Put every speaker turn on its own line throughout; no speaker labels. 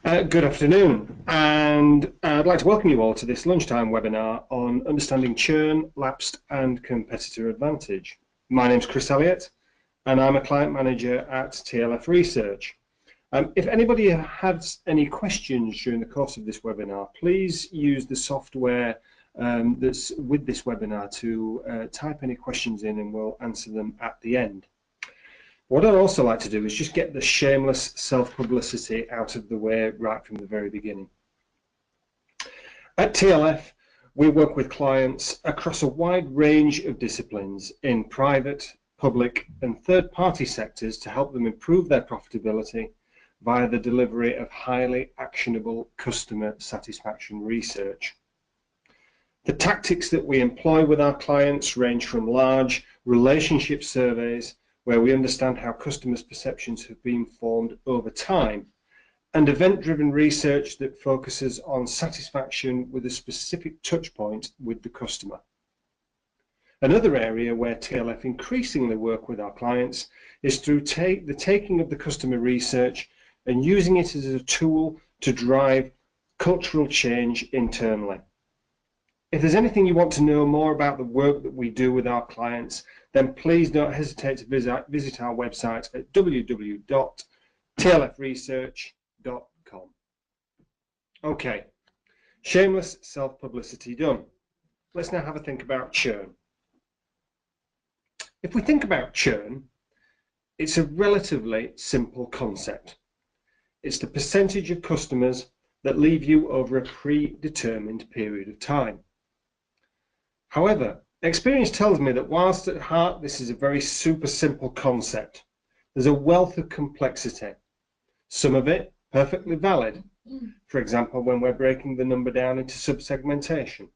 Good afternoon, and I'd like to welcome you all to this lunchtime webinar on understanding churn, lapsed, and competitor advantage. My name's Chris Elliott, and I'm a client manager at TLF Research. If anybody has any questions during the course of this webinar, please use the software that's with this webinar to type any questions in, and we'll answer them at the end. What I'd also like to do is just get the shameless self-publicity out of the way right from the very beginning. At TLF, we work with clients across a wide range of disciplines in private, public, and third-party sectors to help them improve their profitability via the delivery of highly actionable customer satisfaction research. The tactics that we employ with our clients range from large relationship surveys where we understand how customers' perceptions have been formed over time, and event-driven research that focuses on satisfaction with a specific touch point with the customer. Another area where TLF increasingly work with our clients is through the taking of the customer research and using it as a tool to drive cultural change internally. If there's anything you want to know more about the work that we do with our clients, then please don't hesitate to visit our website at www.tlfresearch.com. Okay, shameless self-publicity done. Let's now have a think about churn. If we think about churn, it's a relatively simple concept. It's the percentage of customers that leave you over a predetermined period of time. However, experience tells me that whilst at heart this is a very super simple concept, there's a wealth of complexity. Some of it perfectly valid, for example, when we're breaking the number down into subsegmentation.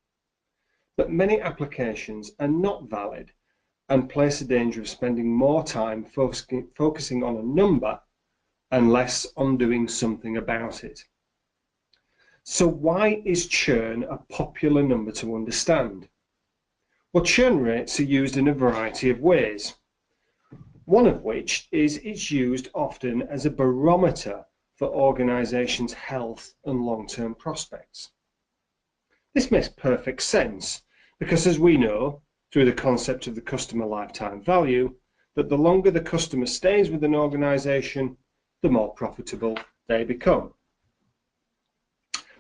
But many applications are not valid and place a danger of spending more time focusing on a number and less on doing something about it. So why is churn a popular number to understand? Well, churn rates are used in a variety of ways, one of which is it's used often as a barometer for organisations' health and long-term prospects. This makes perfect sense because, as we know, through the concept of the customer lifetime value, that the longer the customer stays with an organisation, the more profitable they become.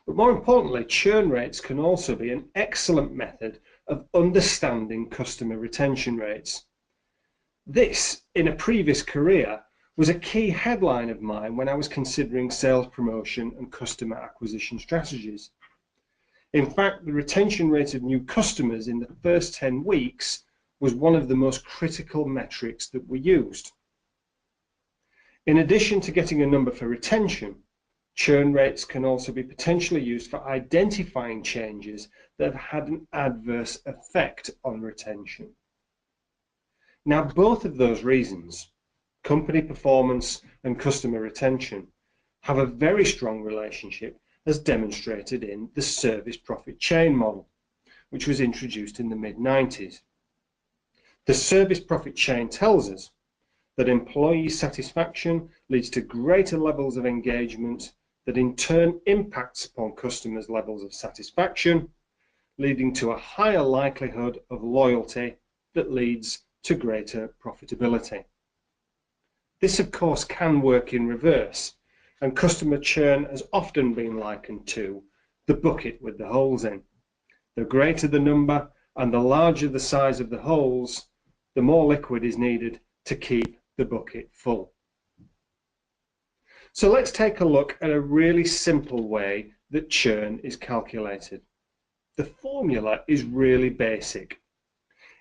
But more importantly, churn rates can also be an excellent method of understanding customer retention rates. This, in a previous career, was a key headline of mine when I was considering sales promotion and customer acquisition strategies. In fact, the retention rate of new customers in the first 10 weeks was one of the most critical metrics that we used. In addition to getting a number for retention, churn rates can also be potentially used for identifying changes that have had an adverse effect on retention. Now, both of those reasons, company performance and customer retention, have a very strong relationship as demonstrated in the service profit chain model, which was introduced in the mid-90s. The service profit chain tells us that employee satisfaction leads to greater levels of engagement that in turn impacts upon customers' levels of satisfaction, leading to a higher likelihood of loyalty that leads to greater profitability. This, of course, can work in reverse, and customer churn has often been likened to the bucket with the holes in. The greater the number and the larger the size of the holes, the more liquid is needed to keep the bucket full. So let's take a look at a really simple way that churn is calculated. The formula is really basic.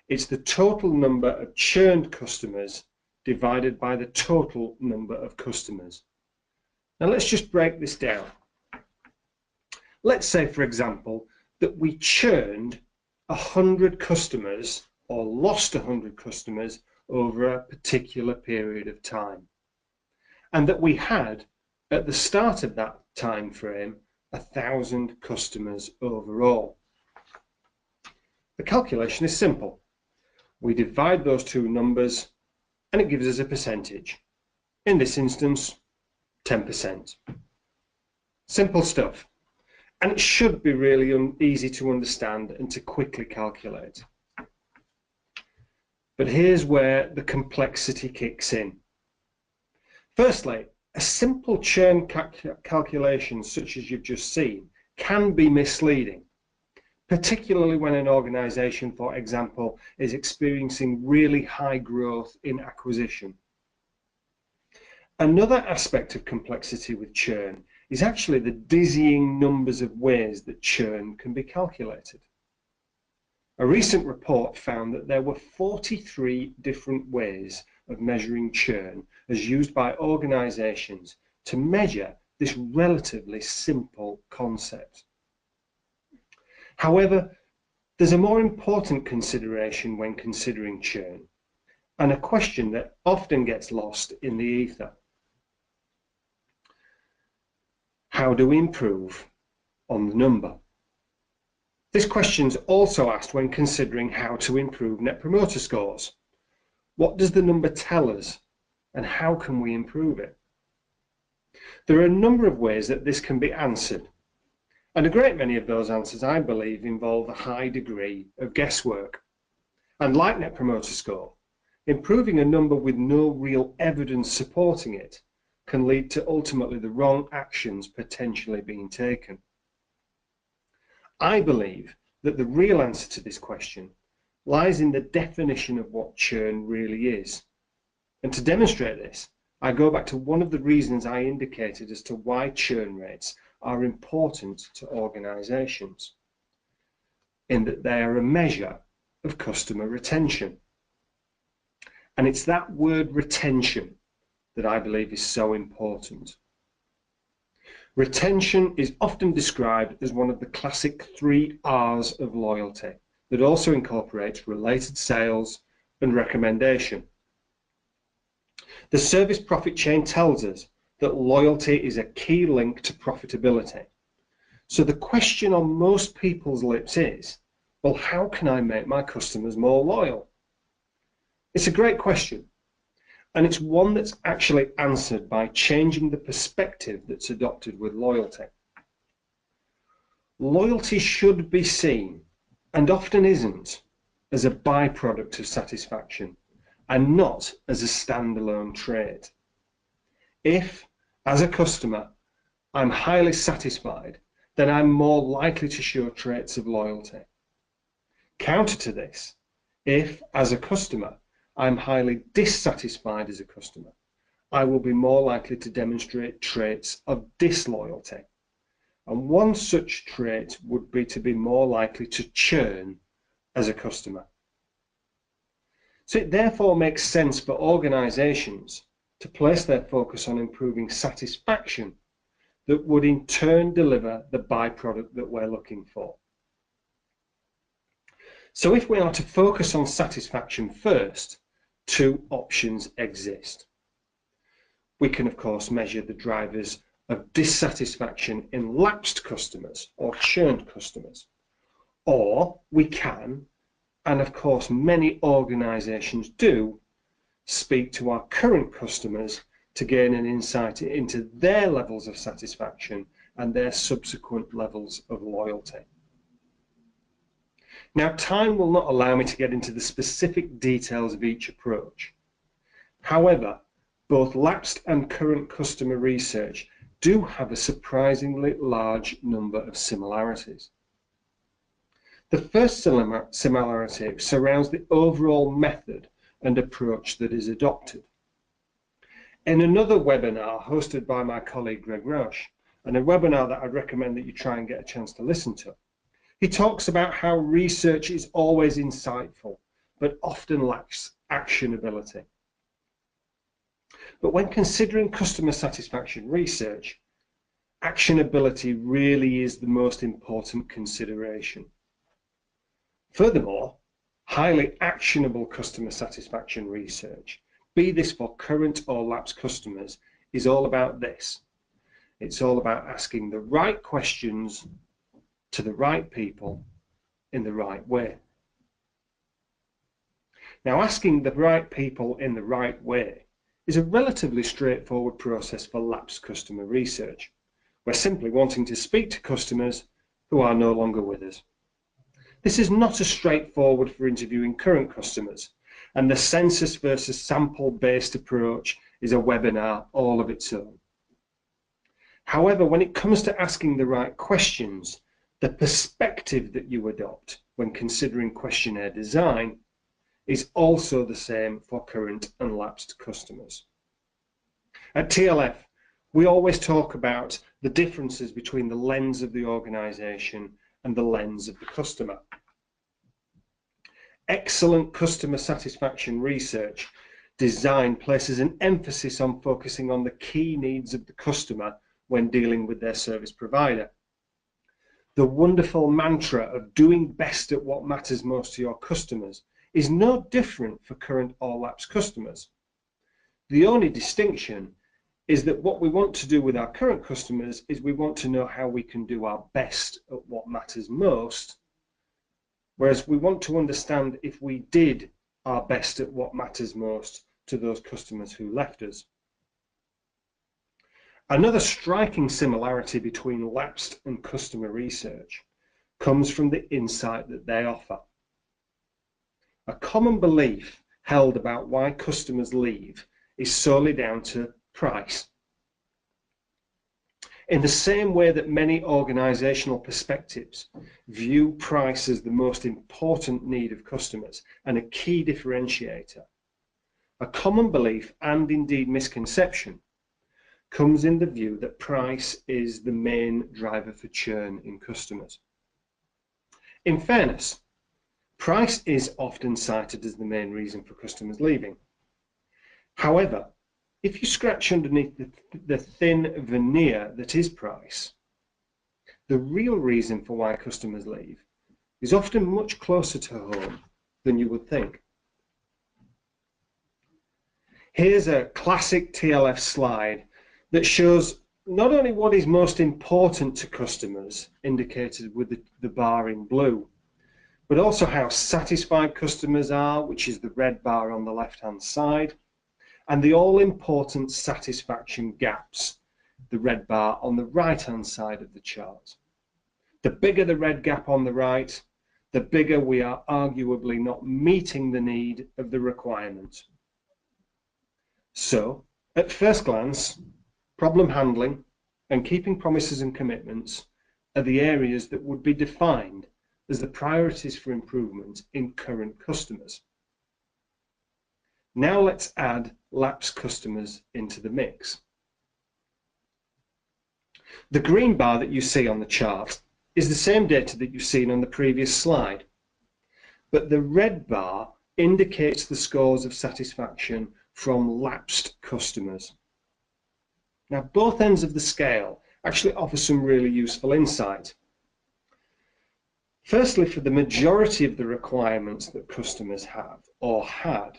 It's the total number of churned customers divided by the total number of customers. Now let's just break this down. Let's say, for example, that we churned 100 customers or lost 100 customers over a particular period of time, and that we had, at the start of that time frame, 1,000 customers overall. The calculation is simple. We divide those two numbers and it gives us a percentage. In this instance, 10%. Simple stuff. And it should be really easy to understand and to quickly calculate. But here's where the complexity kicks in. Firstly, a simple churn calculation such as you've just seen can be misleading, particularly when an organisation, for example, is experiencing really high growth in acquisition. Another aspect of complexity with churn is actually the dizzying numbers of ways that churn can be calculated. A recent report found that there were 43 different ways of measuring churn as used by organisations to measure this relatively simple concept. However, there's a more important consideration when considering churn, and a question that often gets lost in the ether. How do we improve on the number? This question is also asked when considering how to improve Net Promoter Scores. What does the number tell us, and how can we improve it? There are a number of ways that this can be answered, and a great many of those answers, I believe, involve a high degree of guesswork. And like Net Promoter Score, improving a number with no real evidence supporting it can lead to ultimately the wrong actions potentially being taken. I believe that the real answer to this question lies in the definition of what churn really is. And to demonstrate this, I go back to one of the reasons I indicated as to why churn rates are important to organisations, in that they are a measure of customer retention. And it's that word retention that I believe is so important. Retention is often described as one of the classic 3 R's of loyalty that also incorporates related sales and recommendation. The service profit chain tells us that loyalty is a key link to profitability. So the question on most people's lips is, well, how can I make my customers more loyal? It's a great question. And it's one that's actually answered by changing the perspective that's adopted with loyalty. Loyalty should be seen, and often isn't, as a byproduct of satisfaction and not as a standalone trait. If, as a customer, I'm highly satisfied, then I'm more likely to show traits of loyalty. Counter to this, if, as a customer, I'm highly dissatisfied as a customer, I will be more likely to demonstrate traits of disloyalty. And one such trait would be to be more likely to churn as a customer. So it therefore makes sense for organisations to place their focus on improving satisfaction that would in turn deliver the byproduct that we're looking for. So if we are to focus on satisfaction first, 2 options exist. We can, of course, measure the drivers of dissatisfaction in lapsed customers or churned customers. Or we can, and of course many organisations do, speak to our current customers to gain an insight into their levels of satisfaction and their subsequent levels of loyalty. Now, time will not allow me to get into the specific details of each approach. However, both lapsed and current customer research do have a surprisingly large number of similarities. The first similarity surrounds the overall method and approach that is adopted. In another webinar hosted by my colleague Greg Roche, and a webinar that I'd recommend that you try and get a chance to listen to, he talks about how research is always insightful, but often lacks actionability. But when considering customer satisfaction research, actionability really is the most important consideration. Furthermore, highly actionable customer satisfaction research, be this for current or lapsed customers, is all about this. It's all about asking the right questions to the right people in the right way. Now, asking the right people in the right way is a relatively straightforward process for lapsed customer research, We're simply wanting to speak to customers who are no longer with us. This is not as straightforward for interviewing current customers, and the census versus sample-based approach is a webinar all of its own. However, when it comes to asking the right questions, the perspective that you adopt when considering questionnaire design is also the same for current and lapsed customers. At TLF, we always talk about the differences between the lens of the organisation and the lens of the customer. Excellent customer satisfaction research design places an emphasis on focusing on the key needs of the customer when dealing with their service provider. The wonderful mantra of doing best at what matters most to your customers is no different for current or lapsed customers. The only distinction is that what we want to do with our current customers is we want to know how we can do our best at what matters most, whereas we want to understand if we did our best at what matters most to those customers who left us. Another striking similarity between lapsed and customer research comes from the insight that they offer. A common belief held about why customers leave is solely down to price. In the same way that many organisational perspectives view price as the most important need of customers and a key differentiator, a common belief and indeed misconception comes in the view that price is the main driver for churn in customers. In fairness, price is often cited as the main reason for customers leaving. However, if you scratch underneath the thin veneer that is price, the real reason for why customers leave is often much closer to home than you would think. Here's a classic TLF slide that shows not only what is most important to customers, indicated with the bar in blue, but also how satisfied customers are, which is the red bar on the left-hand side, and the all-important satisfaction gaps, the red bar on the right-hand side of the chart. The bigger the red gap on the right, the bigger we are arguably not meeting the need of the requirement. So, at first glance, problem handling and keeping promises and commitments are the areas that would be defined as the priorities for improvement in current customers. Now let's add lapsed customers into the mix. The green bar that you see on the chart is the same data that you've seen on the previous slide, but the red bar indicates the scores of satisfaction from lapsed customers. Now, both ends of the scale actually offer some really useful insight. Firstly, for the majority of the requirements that customers have or had,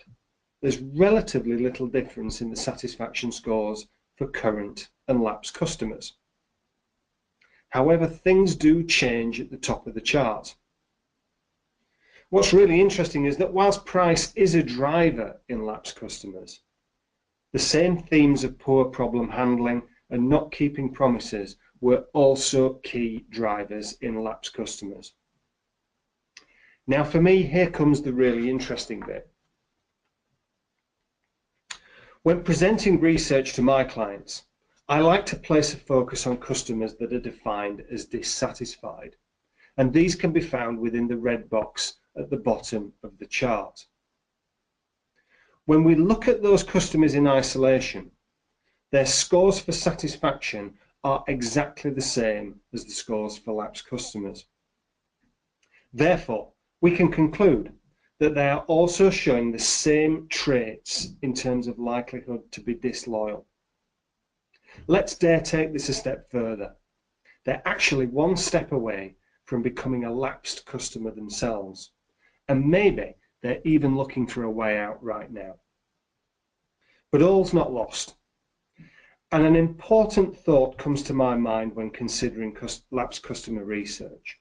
there's relatively little difference in the satisfaction scores for current and lapsed customers. However, things do change at the top of the chart. What's really interesting is that whilst price is a driver in lapsed customers, the same themes of poor problem handling and not keeping promises were also key drivers in lapsed customers. Now for me, here comes the really interesting bit. When presenting research to my clients, I like to place a focus on customers that are defined as dissatisfied, and these can be found within the red box at the bottom of the chart. When we look at those customers in isolation, their scores for satisfaction are exactly the same as the scores for lapsed customers. Therefore, we can conclude that they are also showing the same traits in terms of likelihood to be disloyal. Let's dare take this a step further. They're actually one step away from becoming a lapsed customer themselves, and maybe they're even looking for a way out right now. But all's not lost. And an important thought comes to my mind when considering lapsed customer research.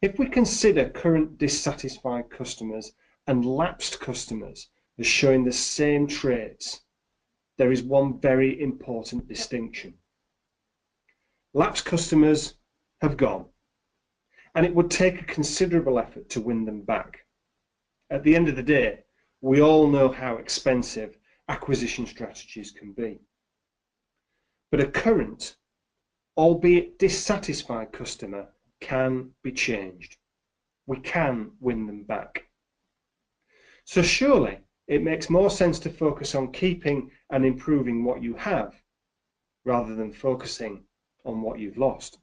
If we consider current dissatisfied customers and lapsed customers as showing the same traits, there is one very important distinction. Lapsed customers have gone, and it would take a considerable effort to win them back. At the end of the day, we all know how expensive acquisition strategies can be. But a current, albeit dissatisfied customer can be changed. We can win them back. So surely it makes more sense to focus on keeping and improving what you have rather than focusing on what you've lost.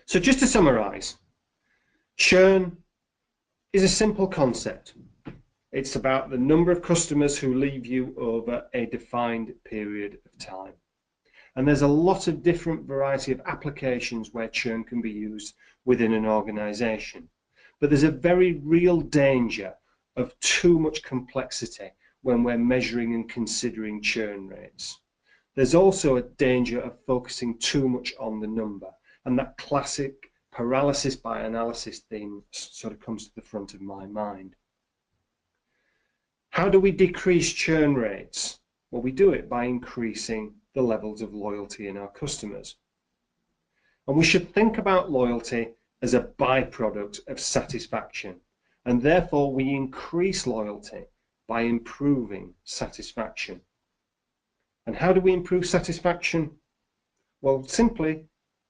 So just to summarise, churn is a simple concept. It's about the number of customers who leave you over a defined period of time. And there's a lot of different variety of applications where churn can be used within an organisation. But there's a very real danger of too much complexity when we're measuring and considering churn rates. There's also a danger of focusing too much on the number, and that classic paralysis by analysis theme sort of comes to the front of my mind. How do we decrease churn rates? Well, we do it by increasing the levels of loyalty in our customers. And we should think about loyalty as a byproduct of satisfaction, and therefore we increase loyalty by improving satisfaction. And how do we improve satisfaction? Well, simply,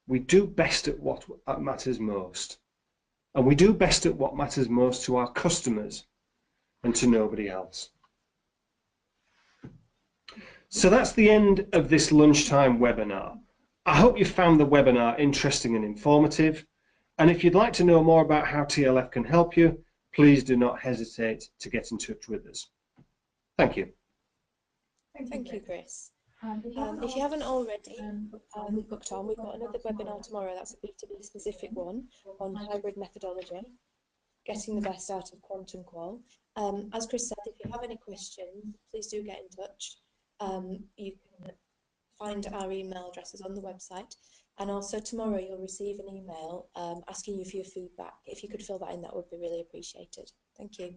we do best at what matters most. And we do best at what matters most to our customers and to nobody else. So that's the end of this lunchtime webinar. I hope you found the webinar interesting and informative. And if you'd like to know more about how TLF can help you, please do not hesitate to get in touch with us. Thank you.
Thank you, Chris. If you haven't already booked on, we've got another webinar tomorrow. That's a B2B specific one on hybrid methodology, getting the best out of quantum qual. As Chris said, if you have any questions, please do get in touch. You can find our email addresses on the website, and also tomorrow you'll receive an email asking you for your feedback. If you could fill that in, that would be really appreciated. Thank you.